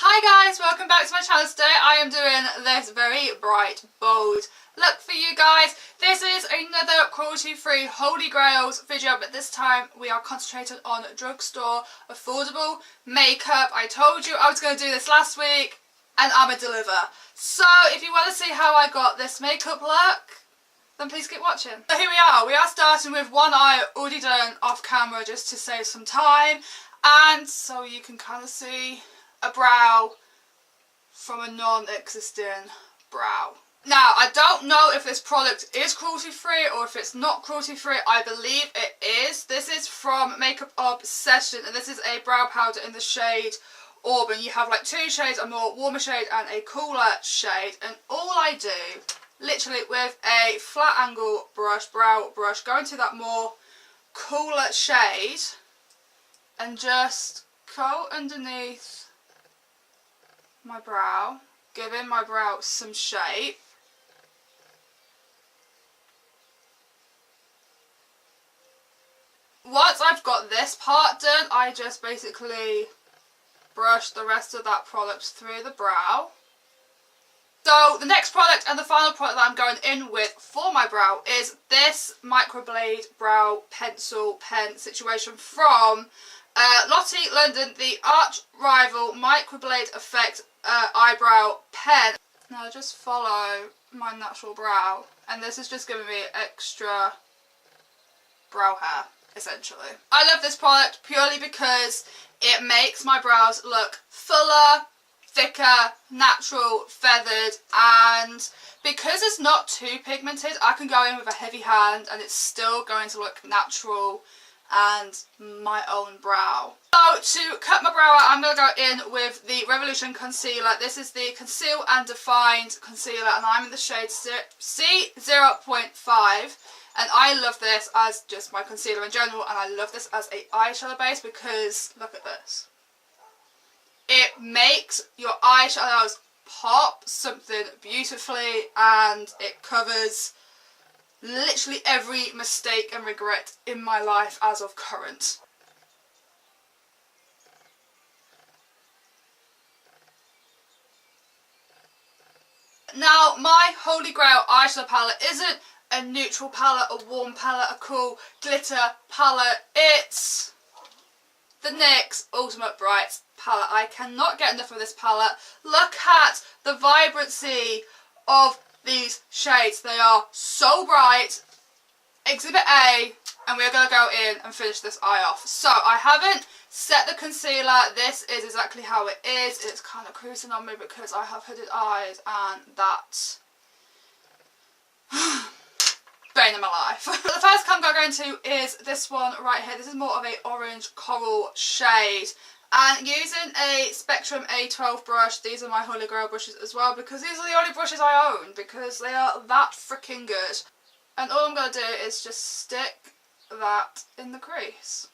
Hi guys, welcome back to my channel. Today I am doing this very bright, bold look for you guys. This is another cruelty-free Holy Grails video, but this time we are concentrated on drugstore affordable makeup. I told you I was going to do this last week and I'm a deliver. So if you want to see how I got this makeup look, then please keep watching. So here we are. We are starting with one eye already done off camera just to save some time, and so you can kind of see a brow from a non-existing brow. Now, I don't know if this product is cruelty-free or if it's not cruelty-free. I believe it is. This is from Makeup Obsession, and this is a brow powder in the shade Auburn. You have like two shades, a more warmer shade and a cooler shade, and all I do, literally with a flat angle brush, brow brush, go into that more cooler shade and just go underneath my brow, giving my brow some shape. Once I've got this part done, I just basically brush the rest of that product through the brow. So the next product and the final product that I'm going in with for my brow is this Microblade brow pencil pen situation from Lottie London, the arch rival Microblade Effect eyebrow pen. Now just follow my natural brow, and this is just giving me extra brow hair essentially. I love this product purely because it makes my brows look fuller, thicker, natural, feathered, and because it's not too pigmented, I can go in with a heavy hand and it's still going to look natural and my own brow. So to cut my brow out, I'm going to go in with the Revolution Concealer. This is the Conceal and Define Concealer, and I'm in the shade C0.5. And I love this as just my concealer in general, and I love this as a eyeshadow base because look at this. It makes your eyeshadows pop something beautifully, and it covers literally every mistake and regret in my life as of current. Now, my Holy Grail eyeshadow palette isn't a neutral palette, a warm palette, a cool glitter palette. It's the NYX Ultimate Bright palette. I cannot get enough of this palette. Look at the vibrancy of these shades. They are so bright. Exhibit A, and we're going to go in and finish this eye off. So I haven't set the concealer. This is exactly how it is. It's kind of creasing on me because I have hooded eyes, and that bane in my life. The first colour I'm going to go into is this one right here. This is more of a orange coral shade, and using a Spectrum A12 brush. These are my Holy Grail brushes as well because these are the only brushes I own because they are that freaking good. And all I'm going to do is just stick that in the crease.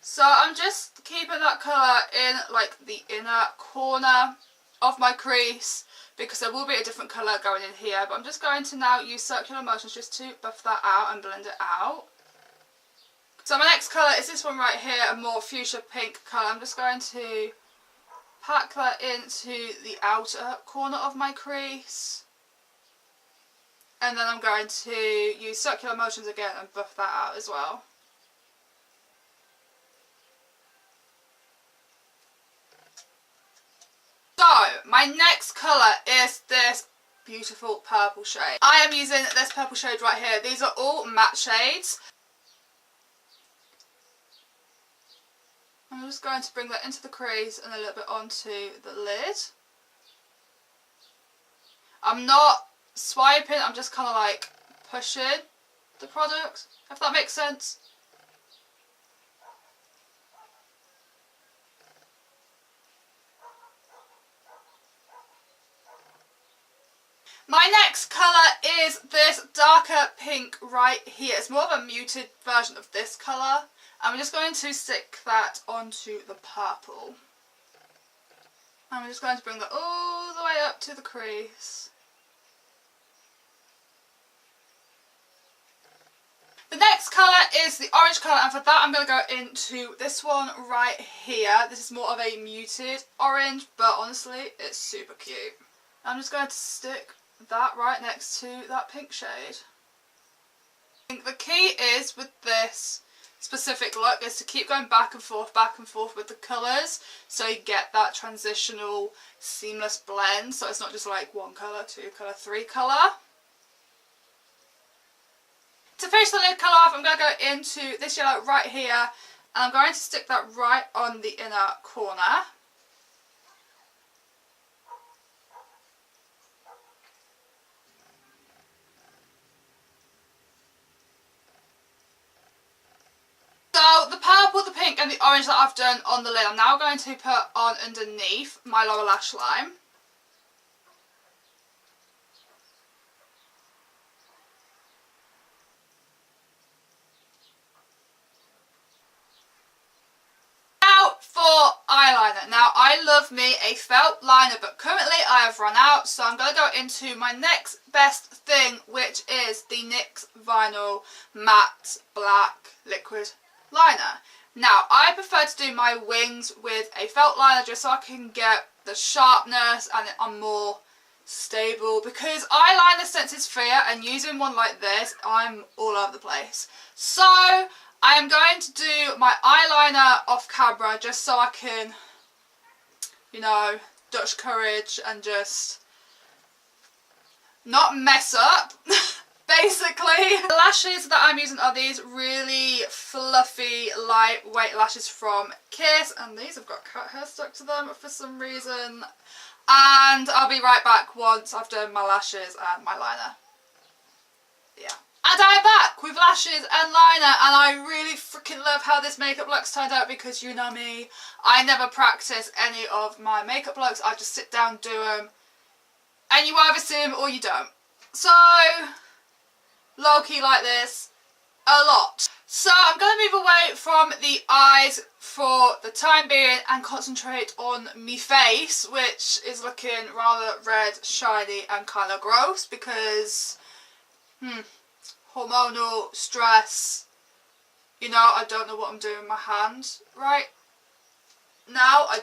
So I'm just keeping that colour in like the inner corner of my crease because there will be a different colour going in here, but I'm just going to now use circular motions just to buff that out and blend it out. So my next colour is this one right here, a more fuchsia pink colour. I'm just going to pack that into the outer corner of my crease, and then I'm going to use circular motions again and buff that out as well. So my next colour is this beautiful purple shade. I am using this purple shade right here. These are all matte shades. I'm just going to bring that into the crease and a little bit onto the lid. I'm not swiping, I'm just kind of like pushing the product, if that makes sense. My next colour is this darker pink right here. It's more of a muted version of this colour. I'm just going to stick that onto the purple. I'm just going to bring that all the way up to the crease. The next colour is the orange colour, and for that I'm going to go into this one right here. This is more of a muted orange, but honestly it's super cute. I'm just going to stick that right next to that pink shade. I think the key is with this specific look is to keep going back and forth with the colours, so you get that transitional seamless blend, so it's not just like one colour, two colour, three colour. To finish the lid colour off, I'm going to go into this yellow right here, and I'm going to stick that right on the inner corner. So the purple, the pink and the orange that I've done on the lid, I'm now going to put on underneath my lower lash line. Now for eyeliner. Now I love me a felt liner, but currently I have run out, so I'm going to go into my next best thing, which is the NYX Vinyl Matte Black Liquid Liner. Now I prefer to do my wings with a felt liner just so I can get the sharpness and I'm more stable, because eyeliner senses fear, and using one like this I'm all over the place. So I am going to do my eyeliner off camera just so I can, you know, Dutch courage and just not mess up. Basically, the lashes that I'm using are these really fluffy, lightweight lashes from Kiss, and these have got cat hair stuck to them for some reason. And I'll be right back once I've done my lashes and my liner. Yeah. And I'm back with lashes and liner, and I really freaking love how this makeup look's turned out, because you know me, I never practice any of my makeup looks. I just sit down, do them, and you either see them or you don't. So low-key like this a lot. So I'm going to move away from the eyes for the time being and concentrate on me face, which is looking rather red, shiny and kind of gross because hormonal stress, you know, I don't know what I'm doing with my hand right now. I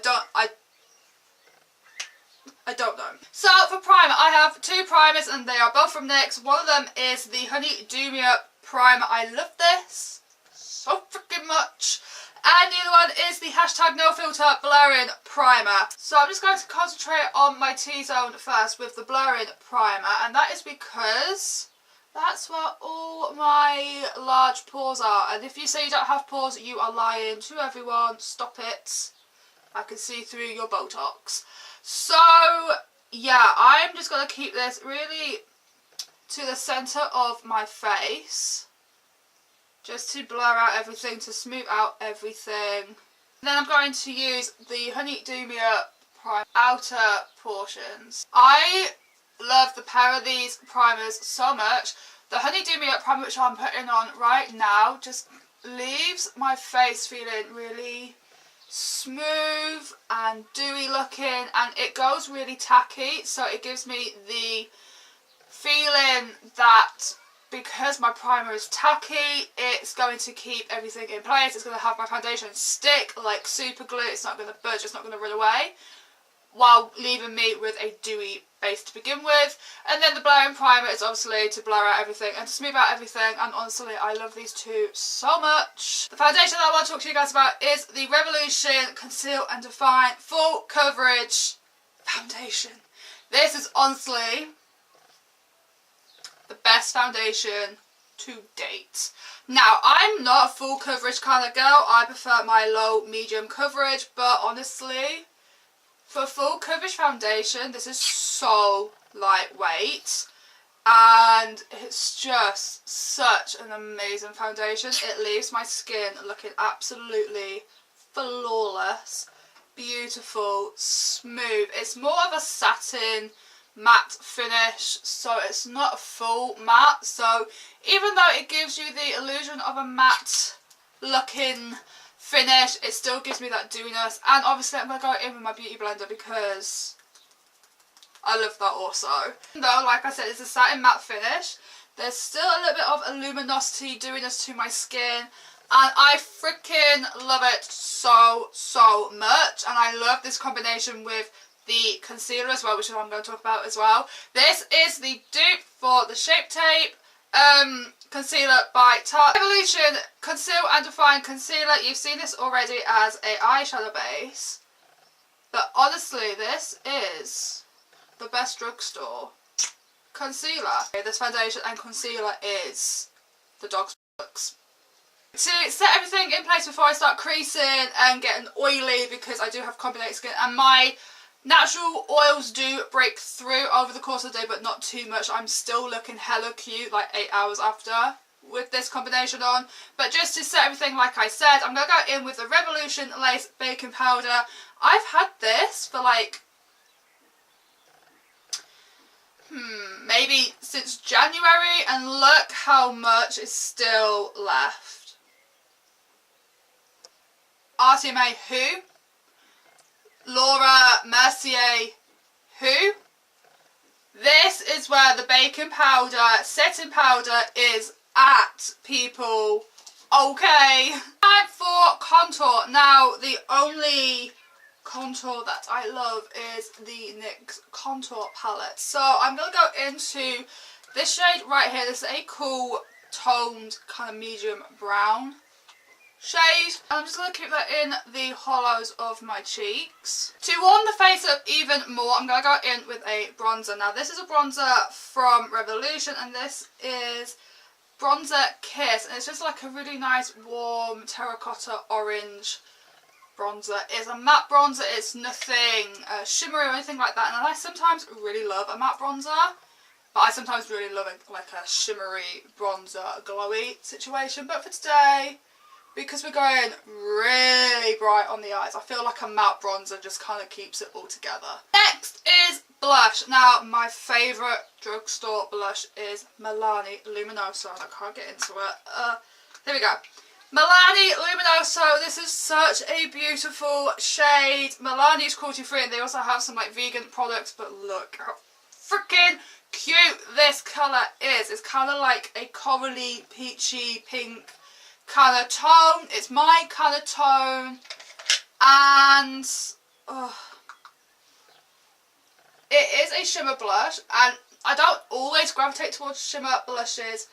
don't know. So for primer, I have two primers and they are both from NYX. One of them is the Honey Do Me Up primer. I love this so freaking much. And the other one is the hashtag No Filter Blurring Primer. So I'm just going to concentrate on my T-zone first with the blurring primer, and that is because that's where all my large pores are. And if you say you don't have pores, you are lying to everyone. Stop it. I can see through your Botox. So yeah, I'm just going to keep this really to the centre of my face, just to blur out everything, to smooth out everything. And then I'm going to use the Honey Do Me Up primer outer portions. I love the pair of these primers so much. The Honey Do Me Up primer, which I'm putting on right now, just leaves my face feeling really smooth and dewy looking, and it goes really tacky, so it gives me the feeling that because my primer is tacky, it's going to keep everything in place. It's going to have my foundation stick like super glue. It's not going to budge, it's not going to run away, while leaving me with a dewy base to begin with. And then the blurring primer is obviously to blur out everything and to smooth out everything, and honestly I love these two so much. The foundation that I want to talk to you guys about is the Revolution Conceal and Define Full Coverage Foundation. This is honestly the best foundation to date. Now, I'm not a full coverage kind of girl. I prefer my low medium coverage, but honestly, for full coverage foundation, this is so lightweight, and it's just such an amazing foundation. It leaves my skin looking absolutely flawless, beautiful, smooth. It's more of a satin matte finish, so it's not a full matte, so even though it gives you the illusion of a matte looking finish, it still gives me that dewiness. And obviously I'm going to go in with my beauty blender because I love that also. Though, like I said, it's a satin matte finish, There's still a little bit of a luminosity doing this to my skin, and I freaking love it so much. And I love this combination with the concealer as well, which is what I'm going to talk about as well. This is the dupe for the Shape Tape concealer by Tarte. Revolution Conceal and Define Concealer. You've seen this already as a eyeshadow base, but honestly this is the best drugstore concealer. This foundation and concealer is the dog's books. To set everything in place before I start creasing and getting oily, because I do have combination skin and my natural oils do break through over the course of the day, but not too much. I'm still looking hella cute like 8 hours after with this combination on. But just to set everything, like I said, I'm going to go in with the Revolution Lace Baking Powder. I've had this for like maybe since January, and look how much is still left. RTMA Who? Laura Mercier Who? This is where the baking powder, setting powder is at, people. Okay. Time for contour. Now, the only contour that I love is the NYX Contour Palette. So I'm going to go into this shade right here. This is a cool toned kind of medium brown shade. I'm just going to keep that in the hollows of my cheeks. To warm the face up even more, I'm going to go in with a bronzer. Now this is a bronzer from Revolution, and this is Bronzer Kiss, and it's just like a really nice warm terracotta orange bronzer. It's a matte bronzer, it's nothing shimmery or anything like that, and I sometimes really love a matte bronzer, but I sometimes really love like a shimmery bronzer glowy situation. But for today, because we're going really bright on the eyes, I feel like a matte bronzer just kind of keeps it all together. Next is blush. Now my favourite drugstore blush is Milani Luminoso. I can't get into it. Here we go. Milani Luminoso. This is such a beautiful shade. Milani is cruelty free, and they also have some like vegan products, but look how freaking cute this colour is. It's kind of like a corally, peachy, pink kind of tone. It's my kind of tone, and it is a shimmer blush, and I don't always gravitate towards shimmer blushes,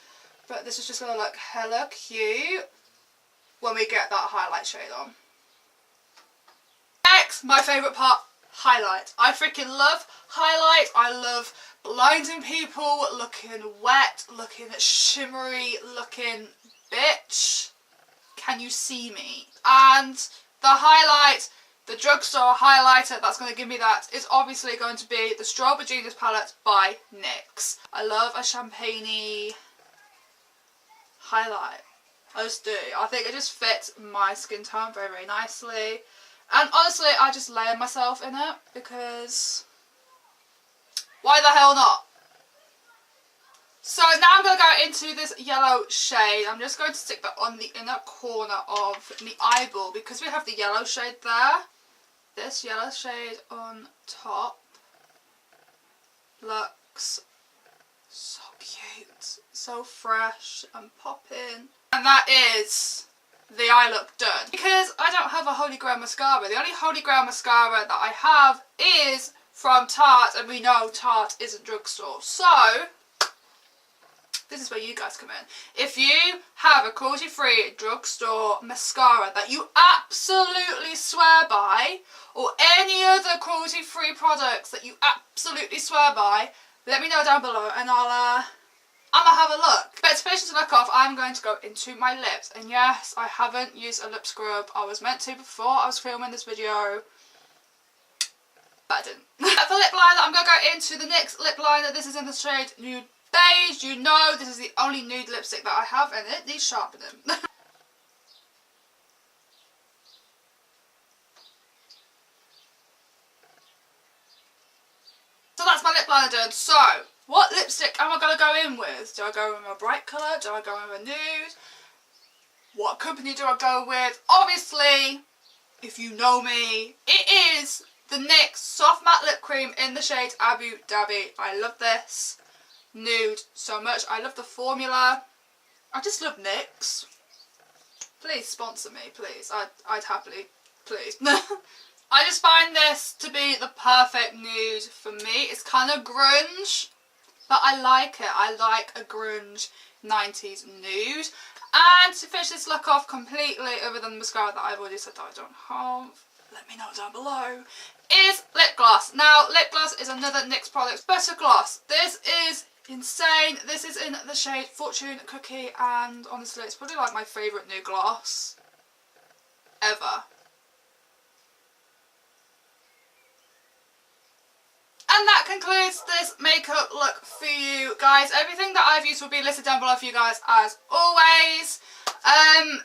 but this is just going to look hella cute when we get that highlight shade on. Next, my favourite part, highlight. I freaking love highlight. I love blinding people, looking wet, looking shimmery, looking bitch. Can you see me? And the highlight, the drugstore highlighter that's going to give me that is obviously going to be the Strobe Genuis palette by NYX. I love a champagne-y highlight. I just do. I think it just fits my skin tone very nicely. And honestly, I just layer myself in it because why the hell not? So now I'm going to go into this yellow shade. I'm just going to stick that on the inner corner of the eyeball because we have the yellow shade there. This yellow shade on top looks so cute, so fresh and popping. And that is the eye look done. Because I don't have a Holy Grail mascara. The only Holy Grail mascara that I have is from Tarte, and we know Tarte isn't drugstore. So this is where you guys come in. If you have a cruelty-free drugstore mascara that you absolutely swear by, or any other cruelty-free products that you absolutely swear by, let me know down below and I'ma have a look. But to finish this look off, I'm going to go into my lips. And yes, I haven't used a lip scrub. I was meant to before I was filming this video, but I didn't. For lip liner, I'm going to go into the NYX Lip Liner. This is in the shade Nude Beige. You know this is the only nude lipstick that I have, and it needs sharpening. So that's my lip liner done. So what lipstick am I going to go in with? Do I go with a bright colour? Do I go with a nude? What company do I go with? Obviously, if you know me, it is the NYX Soft Matte Lip Cream in the shade Abu Dhabi. I love this. nude so much. I love the formula. I just love NYX. Please sponsor me, please. I'd happily, please. I just find this to be the perfect nude for me. It's kind of grunge, but I like it. I like a grunge 90s nude. And to finish this look off completely, other than the mascara that I've already said that I don't have, let me know down below, is lip gloss. Now, lip gloss is another NYX product. Butter gloss. This is insane. This is in the shade Fortune Cookie, and honestly, it's probably like my favourite new gloss ever. And that concludes this makeup look for you guys. Everything that I've used will be listed down below for you guys as always.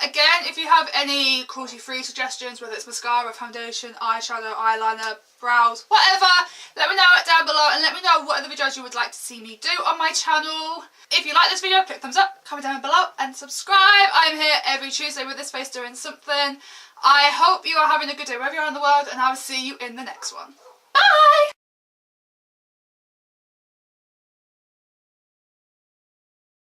Again, if you have any cruelty-free suggestions, whether it's mascara, foundation, eyeshadow, eyeliner, brows, whatever, let me know it down below, and let me know what other videos you would like to see me do on my channel. If you like this video, click thumbs up, comment down below, and subscribe. I'm here every Tuesday with this face doing something. I hope you are having a good day wherever you are in the world, and I will see you in the next one. Bye!